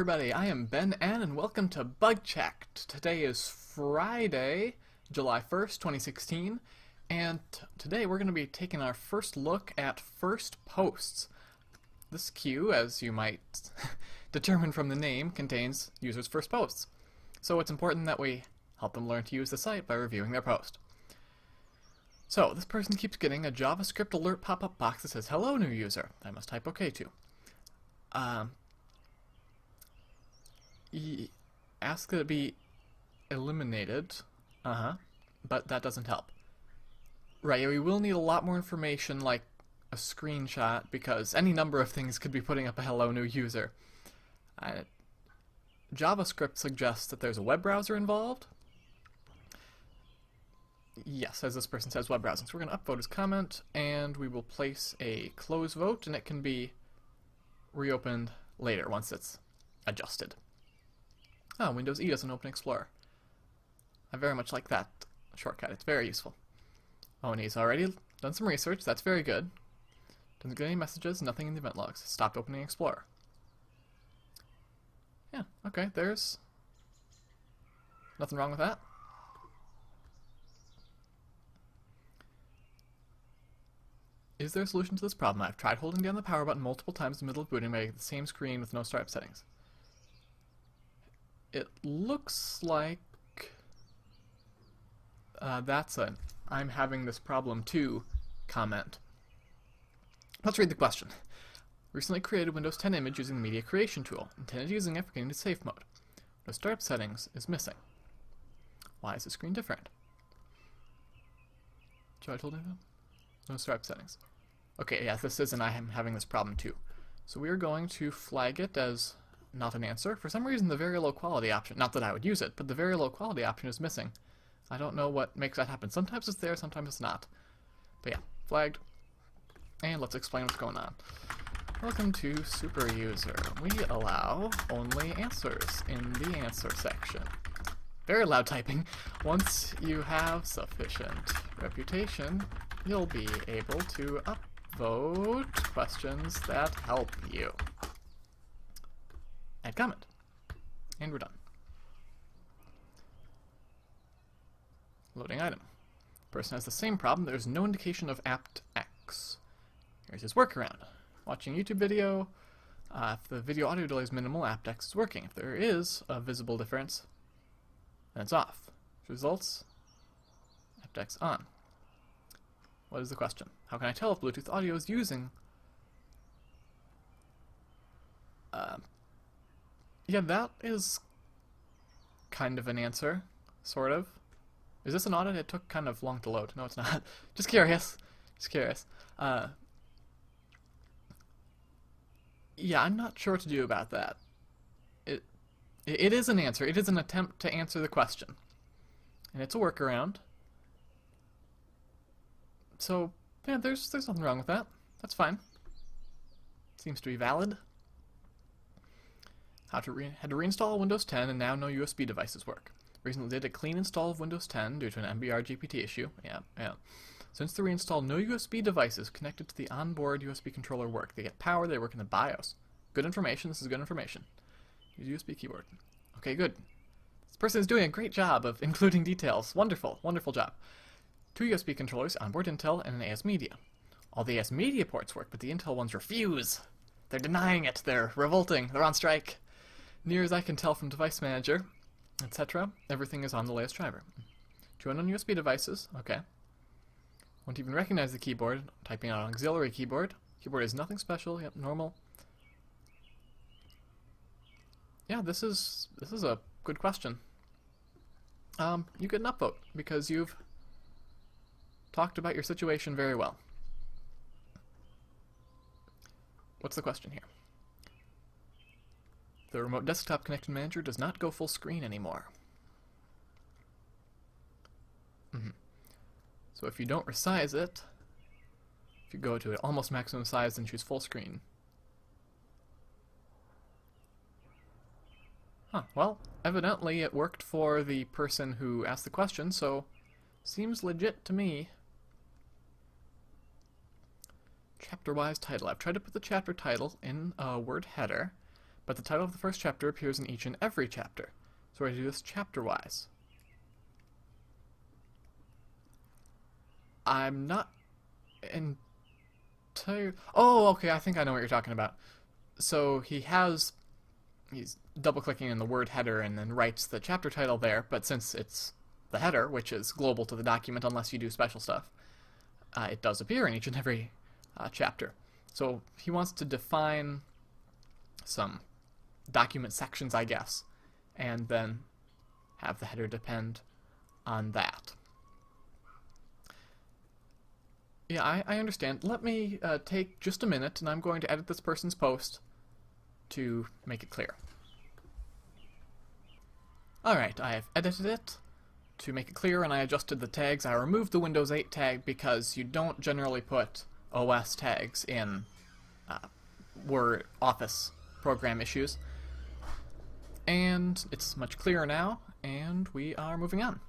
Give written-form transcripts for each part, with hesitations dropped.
everybody, I am Ben N and welcome to Bugchecked. Today is Friday, July 1st, 2016, and today we're going to be taking our first look at first posts. This queue, as you might determine from the name, contains users' first posts. So it's important that we help them learn to use the site by reviewing their post. So, this person keeps getting a JavaScript alert pop-up box that says, "Hello, new user." I must type OK to. Ask that it be eliminated, but that doesn't help. Right, we will need a lot more information, like a screenshot, because any number of things could be putting up a "hello, new user." JavaScript suggests that there's a web browser involved. Yes, as this person says, web browsing. So we're going to upvote his comment, and we will place a close vote, and it can be reopened later once it's adjusted. Oh, Windows E doesn't open Explorer. I very much like that shortcut. It's very useful. Oh, and he's already done some research. That's very good. Doesn't get any messages, nothing in the event logs. Stopped opening Explorer. Yeah, okay, there's nothing wrong with that. Is there a solution to this problem? I've tried holding down the power button multiple times in the middle of booting, but I get the same screen with no startup settings. It looks like that's a "I'm having this problem too" comment. Let's read the question. Recently created Windows 10 image using the media creation tool. Intended using it for getting to safe mode. No startup settings is missing. Why is the screen different? Should I told you that? No startup settings. Okay, yeah, this is, and I am having this problem too. So we are going to flag it as not an answer. For some reason, the very low quality option, not that I would use it, but the very low quality option is missing. I don't know what makes that happen. Sometimes it's there, sometimes it's not. But yeah, flagged. And let's explain what's going on. Welcome to Super User. We allow only answers in the answer section. Very loud typing. Once you have sufficient reputation, you'll be able to upvote questions that help you. Add comment. And we're done. Loading item. Person has the same problem. There's no indication of apt-x. Here's his workaround. Watching YouTube video. If the video audio delay is minimal, apt-x is working. If there is a visible difference, then it's off. Results, apt-x on. What is the question? How can I tell if Bluetooth audio is using... yeah, that is kind of an answer, sort of. Is this an audit? It took kind of long to load. No, it's not. Just curious. Just curious. Yeah, I'm not sure what to do about that. It is an answer. It is an attempt to answer the question. And it's a workaround. So, yeah, there's nothing wrong with that. That's fine. Seems to be valid. Had to reinstall Windows 10, and now no USB devices work. Recently did a clean install of Windows 10 due to an MBR GPT issue. Yeah. Since the reinstall, no USB devices connected to the onboard USB controller work. They get power, they work in the BIOS. Good information, this is good information. Use USB keyboard. Okay, good. This person is doing a great job of including details. Wonderful, wonderful job. 2 USB controllers, onboard Intel, and an AS Media. All the AS Media ports work, but the Intel ones refuse. They're denying it, they're revolting, they're on strike. Near as I can tell from Device Manager, etc., everything is on the latest driver. Join on USB devices, okay. Won't even recognize the keyboard, typing on an auxiliary keyboard. Keyboard is nothing special, yep, normal. Yeah, this is a good question. You get an upvote, because you've talked about your situation very well. What's the question here? The remote desktop connected manager does not go full screen anymore. So if you don't resize it, if you go to almost maximum size and choose full screen. Well, evidently it worked for the person who asked the question, so seems legit to me. Chapter-wise title. I've tried to put the chapter title in a Word header, but the title of the first chapter appears in each and every chapter. So we're going to do this chapter-wise. I'm not entirely... Oh, okay, I think I know what you're talking about. So he's double-clicking in the word header and then writes the chapter title there, but since it's the header, which is global to the document unless you do special stuff, it does appear in each and every chapter. So he wants to define some document sections, I guess, and then have the header depend on that. Yeah, I understand. Let me take just a minute, and I'm going to edit this person's post to make it clear. Alright, I have edited it to make it clear, and I adjusted the tags. I removed the Windows 8 tag because you don't generally put OS tags in Word Office program issues. And it's much clearer now, and we are moving on.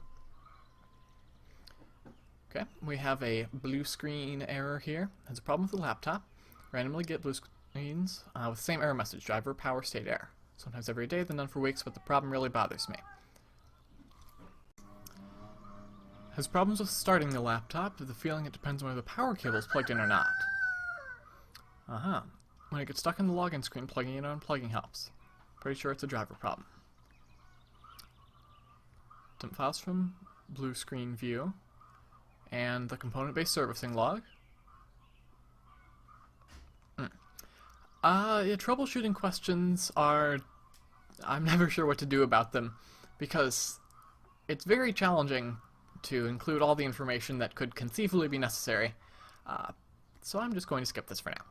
Okay, we have a blue screen error here. Has a problem with the laptop. Randomly get blue screens with the same error message, driver power state error. Sometimes every day, then none for weeks, but the problem really bothers me. Has problems with starting the laptop, the feeling it depends on whether the power cable is plugged in or not. When it gets stuck in the login screen, plugging in or unplugging helps. Pretty sure it's a driver problem. Dump files from blue screen view. And the component-based servicing log. Yeah, troubleshooting questions are... I'm never sure what to do about them, because it's very challenging to include all the information that could conceivably be necessary. So I'm just going to skip this for now.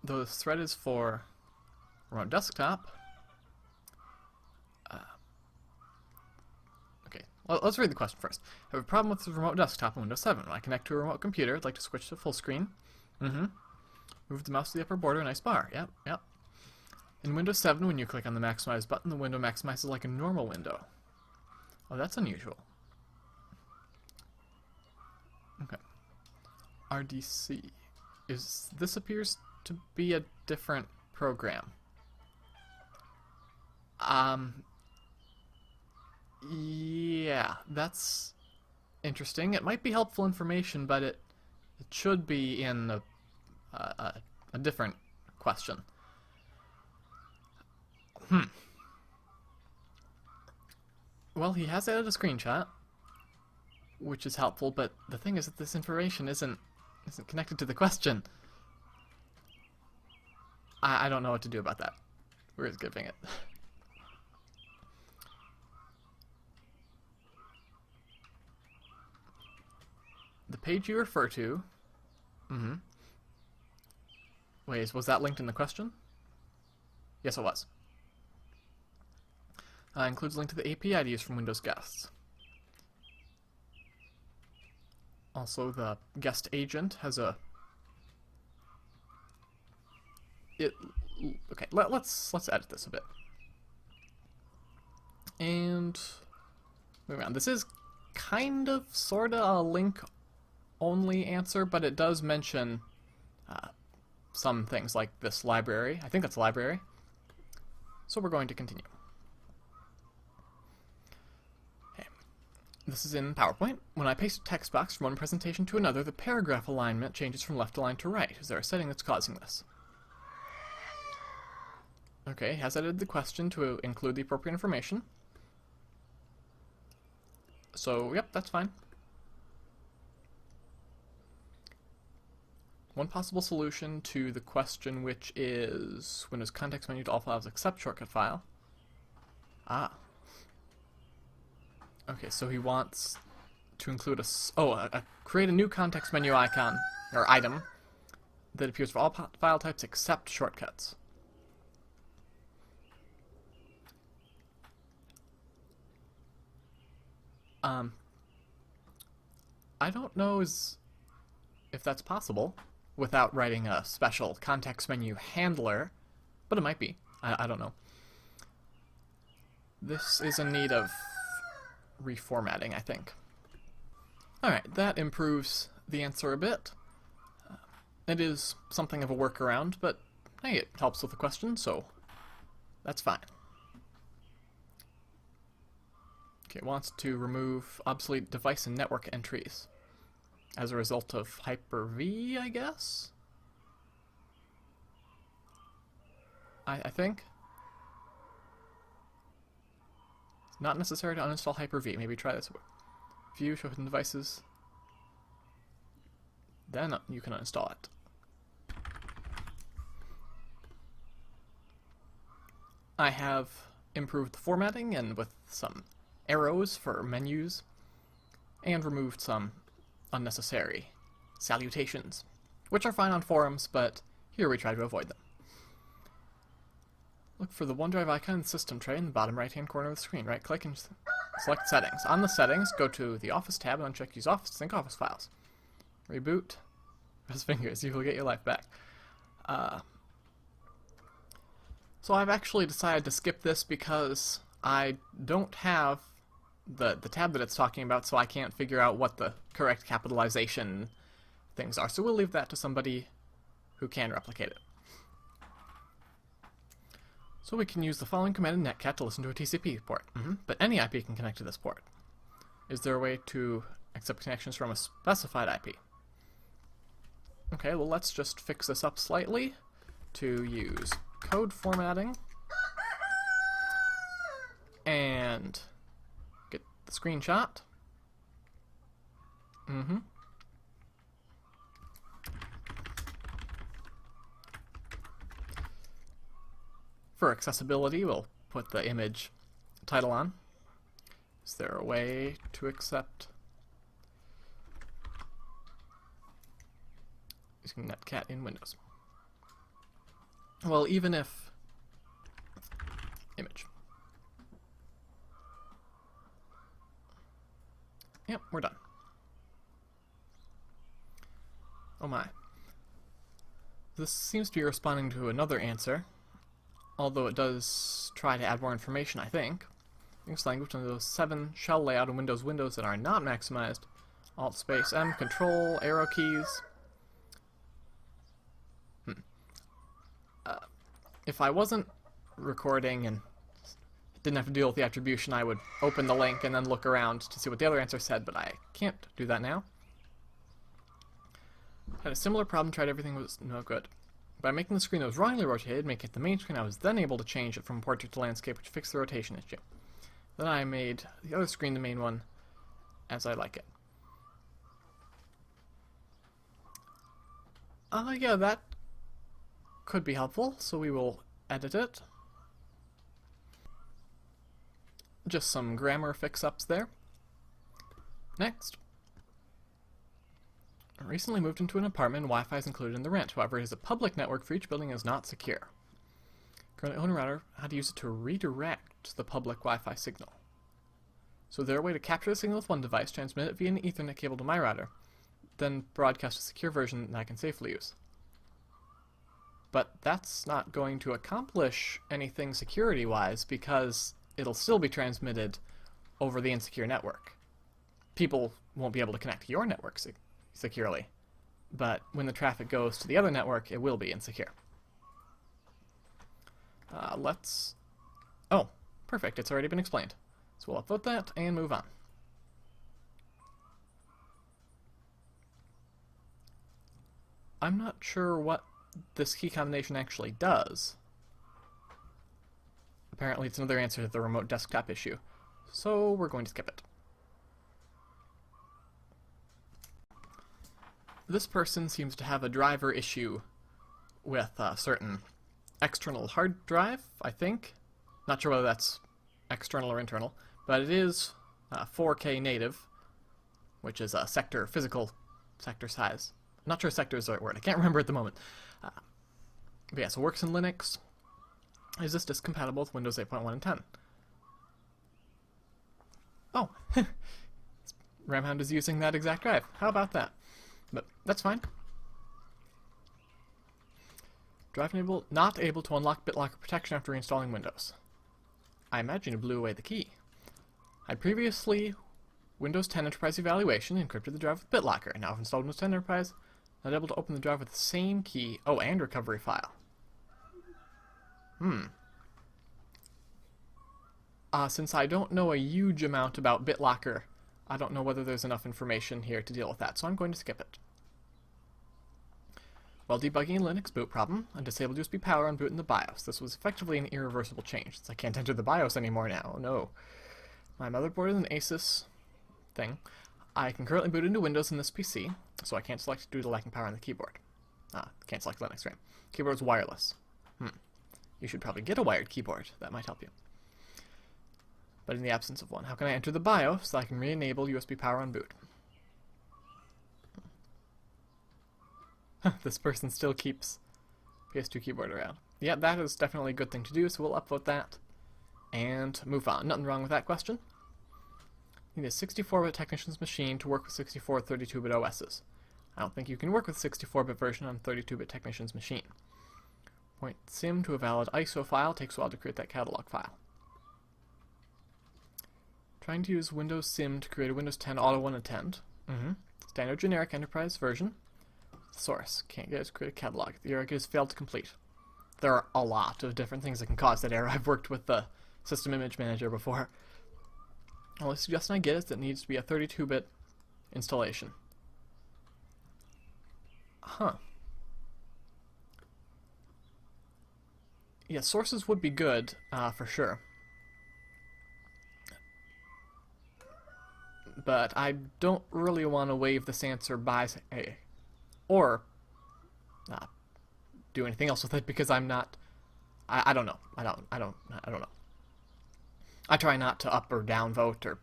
The thread is for remote desktop. Okay, well, let's read the question first. I have a problem with the remote desktop in Windows 7. When I connect to a remote computer, I'd like to switch to full screen. Move the mouse to the upper border, nice bar. Yep. In Windows 7, when you click on the maximize button, the window maximizes like a normal window. Oh, that's unusual. Okay. RDC. This appears to be a different program. Yeah, that's interesting. It might be helpful information, but it should be in a different question. Well, he has added a screenshot, which is helpful, but the thing is that this information isn't connected to the question. I don't know what to do about that. We're skipping it. The page you refer to... Wait, was that linked in the question? Yes, it was. Includes a link to the API IDs from Windows guests. Also, the guest agent has a... Okay, let's edit this a bit. And moving on. This is kind of, sorta a link-only answer, but it does mention some things like this library. I think that's a library. So we're going to continue. Okay. This is in PowerPoint. When I paste a text box from one presentation to another, the paragraph alignment changes from left aligned to right. Is there a setting that's causing this? Okay, has edited the question to include the appropriate information. So, yep, that's fine. One possible solution to the question, which is Windows context menu to all files except shortcut file. Okay, so he wants to include create a new context menu icon, or item, that appears for all file types except shortcuts. I don't know if that's possible without writing a special context menu handler, but it might be. I don't know. This is in need of reformatting, I think. Alright, that improves the answer a bit. It is something of a workaround, but hey, it helps with the question, so that's fine. Okay, it wants to remove obsolete device and network entries as a result of Hyper-V, I guess? I think. It's not necessary to uninstall Hyper-V. Maybe try this. View, show hidden devices. Then you can uninstall it. I have improved the formatting and with some arrows for menus, and removed some unnecessary salutations, which are fine on forums, but here we try to avoid them. Look for the OneDrive icon in the system tray in the bottom right-hand corner of the screen. Right-click and select Settings. On the Settings, go to the Office tab and uncheck Use Office to sync Office files. Reboot. Press fingers. You will get your life back. So I've actually decided to skip this because I don't have the tab that it's talking about, so I can't figure out what the correct capitalization things are. So we'll leave that to somebody who can replicate it. So we can use the following command in Netcat to listen to a TCP port. But any IP can connect to this port. Is there a way to accept connections from a specified IP? Okay, well let's just fix this up slightly to use code formatting and get the screenshot. For accessibility, we'll put the image title on. Is there a way to accept using Netcat in Windows? Well, even if image. Yep, we're done. Oh my. This seems to be responding to another answer, although it does try to add more information, I think. English language on those 7 shell layout and windows that are not maximized. Alt space M, control, arrow keys. If I wasn't recording and didn't have to deal with the attribution, I would open the link and then look around to see what the other answer said, but I can't do that now. Had a similar problem, tried everything, was no good. By making the screen that was wrongly rotated, make it the main screen, I was then able to change it from portrait to landscape, which fixed the rotation issue. Then I made the other screen the main one, as I like it. Yeah, that could be helpful, so we will edit it. Just some grammar fix-ups there. Next. I recently moved into an apartment and Wi-Fi is included in the rent. However, it is a public network for each building and is not secure. Currently own a router, how to use it to redirect the public Wi-Fi signal. So is there a way to capture the signal with one device, transmit it via an Ethernet cable to my router, then broadcast a secure version that I can safely use? But that's not going to accomplish anything security-wise because it'll still be transmitted over the insecure network. People won't be able to connect to your network securely, but when the traffic goes to the other network, it will be insecure. Oh, perfect, it's already been explained. So we'll upvote that and move on. I'm not sure what this key combination actually does. Apparently it's another answer to the remote desktop issue, so we're going to skip it. This person seems to have a driver issue with a certain external hard drive, I think. Not sure whether that's external or internal, but it is 4K native, which is a physical sector size. I'm not sure sector is the right word, I can't remember at the moment. But yeah, so works in Linux. Is this disk compatible with Windows 8.1 and 10? Oh, Ramhound is using that exact drive. How about that? But that's fine. Drive not able to unlock BitLocker protection after reinstalling Windows. I imagine you blew away the key. I previously Windows 10 Enterprise Evaluation encrypted the drive with BitLocker, and now I've installed Windows 10 Enterprise. Not able to open the drive with the same key. Oh, and recovery file. Since I don't know a huge amount about BitLocker, I don't know whether there's enough information here to deal with that, so I'm going to skip it. While debugging a Linux boot problem, I disabled USB power on boot in the BIOS. This was effectively an irreversible change, since I can't enter the BIOS anymore now. Oh no. My motherboard is an Asus thing. I can currently boot into Windows in this PC, so I can't select due to lacking power on the keyboard. Can't select Linux, right? Keyboard is wireless. You should probably get a wired keyboard. That might help you. But in the absence of one, how can I enter the BIOS so I can re-enable USB power on boot? This person still keeps PS2 keyboard around. Yeah, that is definitely a good thing to do, so we'll upvote that and move on. Nothing wrong with that question. You need a 64-bit technician's machine to work with 64 32-bit OSs. I don't think you can work with 64-bit version on a 32-bit technician's machine. Point sim to a valid ISO file takes a while to create that catalog file. Trying to use Windows Sim to create a Windows 10 auto unattend. Standard generic enterprise version. Source. Can't get it to create a catalog. The error has failed to complete. There are a lot of different things that can cause that error. I've worked with the System Image Manager before. The only suggestion I get is that it needs to be a 32-bit installation. Yeah, sources would be good, for sure. But I don't really want to waive this answer by or do anything else with it because I'm not. I don't know. I don't know. I try not to up or down vote or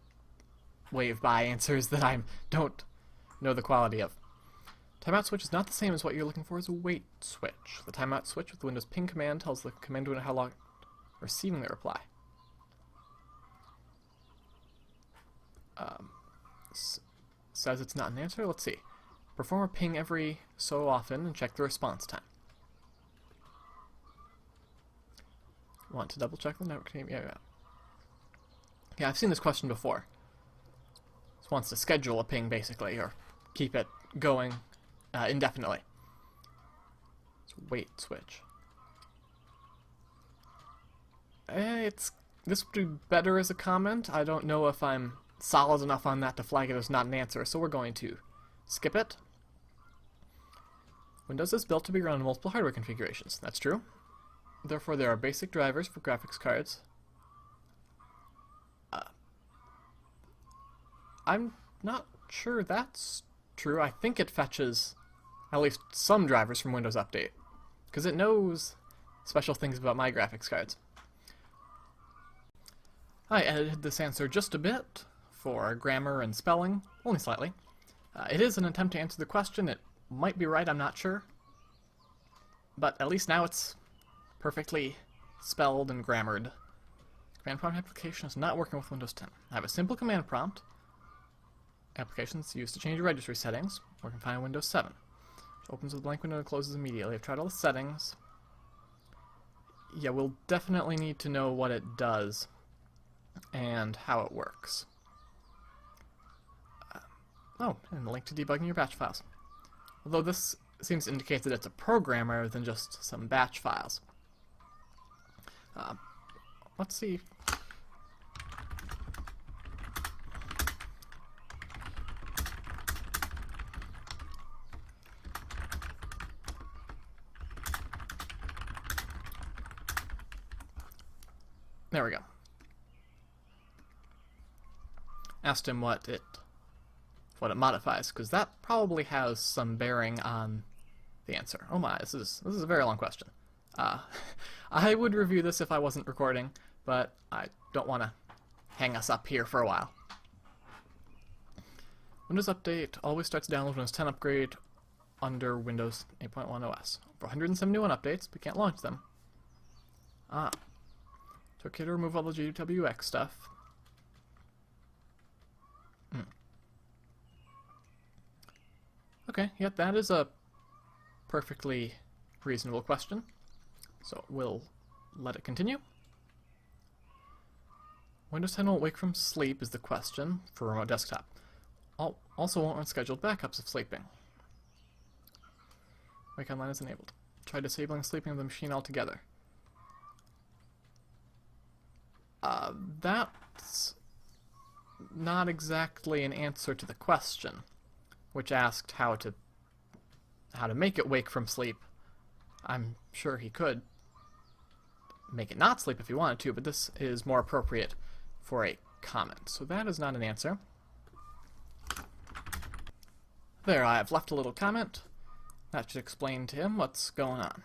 wave by answers that I don't know the quality of. Timeout switch is not the same as what you're looking for as a wait switch. The timeout switch with the Windows ping command tells the command window how long receiving the reply. Says it's not an answer. Let's see. Perform a ping every so often and check the response time. Want to double check the network name? Yeah. Yeah, I've seen this question before. This wants to schedule a ping, basically, or keep it going indefinitely. It's wait switch. This would be better as a comment. I don't know if I'm solid enough on that to flag it as not an answer, so we're going to skip it. Windows is built to be run on multiple hardware configurations. That's true. Therefore, there are basic drivers for graphics cards. I'm not sure that's true. I think it fetches at least some drivers from Windows Update, because it knows special things about my graphics cards. I edited this answer just a bit for grammar and spelling, only slightly. It is an attempt to answer the question. It might be right, I'm not sure. But at least now it's perfectly spelled and grammared. Command prompt application is not working with Windows 10. I have a simple command prompt. Applications used to change registry settings. Working fine in Windows 7. It opens with a blank window and closes immediately. I've tried all the settings. Yeah, we'll definitely need to know what it does and how it works. And a link to debugging your batch files. Although this seems to indicate that it's a program rather than just some batch files. Let's see. There we go. Asked him what it modifies, because that probably has some bearing on the answer. Oh my, this is a very long question. I would review this if I wasn't recording, but I don't want to hang us up here for a while. Windows Update always starts to download Windows 10 upgrade under Windows 8.1 OS. For 171 updates, we can't launch them. It's okay to remove all the GWX stuff. Okay, yeah, that is a perfectly reasonable question. So we'll let it continue. Windows 10 won't wake from sleep is the question for remote desktop. Also won't run scheduled backups of sleeping. Wake online is enabled. Try disabling sleeping of the machine altogether. That's not exactly an answer to the question, which asked how to make it wake from sleep. I'm sure he could make it not sleep if he wanted to, but this is more appropriate for a comment. So that is not an answer. There, I have left a little comment. That should explain to him what's going on.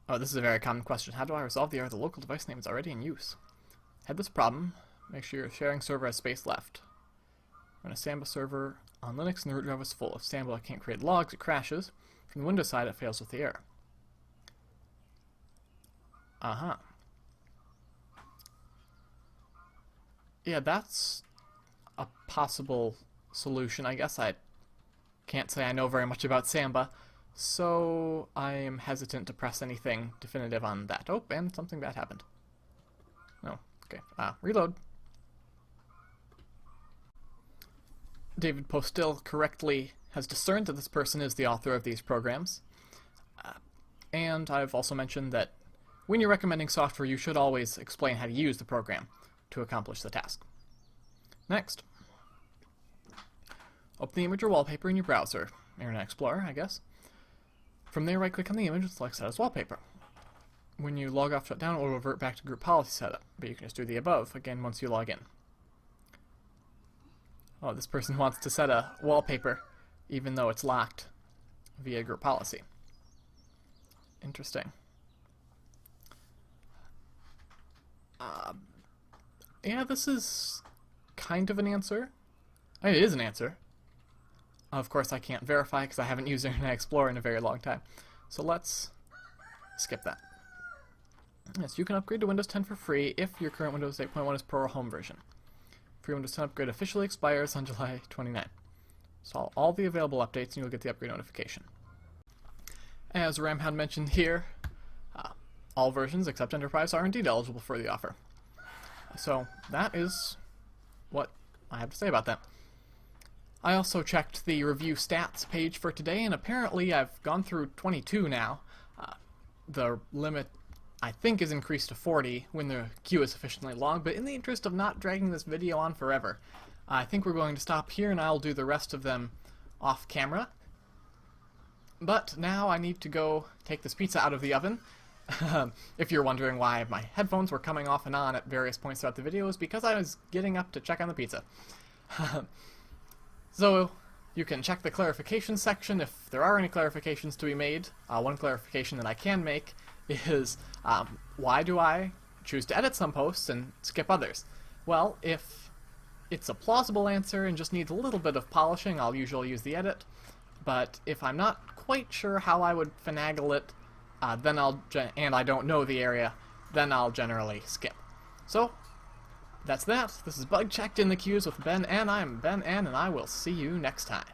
Oh, this is a very common question. How do I resolve the error the local device name is already in use? Had this problem, make sure your sharing server has space left. Run a Samba server on Linux and the root drive is full. If Samba can't create logs, it crashes. From the Windows side, it fails with the error. Yeah, that's a possible solution. I guess I can't say I know very much about Samba, so I am hesitant to press anything definitive on that. Oh, and something bad happened. Oh, okay. Reload. David Postil correctly has discerned that this person is the author of these programs. And I've also mentioned that when you're recommending software, you should always explain how to use the program to accomplish the task. Next. Open the image or wallpaper in your browser. Internet Explorer, I guess. From there, right-click on the image and select Set as Wallpaper. When you log off shutdown, it will revert back to group policy setup, but you can just do the above again once you log in. Oh, this person wants to set a wallpaper even though it's locked via group policy. Interesting. Yeah, this is kind of an answer. I mean, it is an answer. Of course, I can't verify because I haven't used Internet Explorer in a very long time. So let's skip that. Yes, you can upgrade to Windows 10 for free if your current Windows 8.1 is Pro or Home version. Free Windows 10 upgrade officially expires on July 29. Install all the available updates and you'll get the upgrade notification. As Ram had mentioned here, all versions except Enterprise are indeed eligible for the offer. So that is what I have to say about that. I also checked the review stats page for today, and apparently I've gone through 22 now. The limit, I think, is increased to 40 when the queue is sufficiently long, but in the interest of not dragging this video on forever, I think we're going to stop here and I'll do the rest of them off camera. But now I need to go take this pizza out of the oven. If you're wondering why my headphones were coming off and on at various points throughout the video, is because I was getting up to check on the pizza. So you can check the clarification section if there are any clarifications to be made. One clarification that I can make is why do I choose to edit some posts and skip others? Well, if it's a plausible answer and just needs a little bit of polishing, I'll usually use the edit. But if I'm not quite sure how I would finagle it, and I don't know the area, then I'll generally skip. So, that's that. This is Bugchecked in the Queues with Ben N. I'm Ben N, and I will see you next time.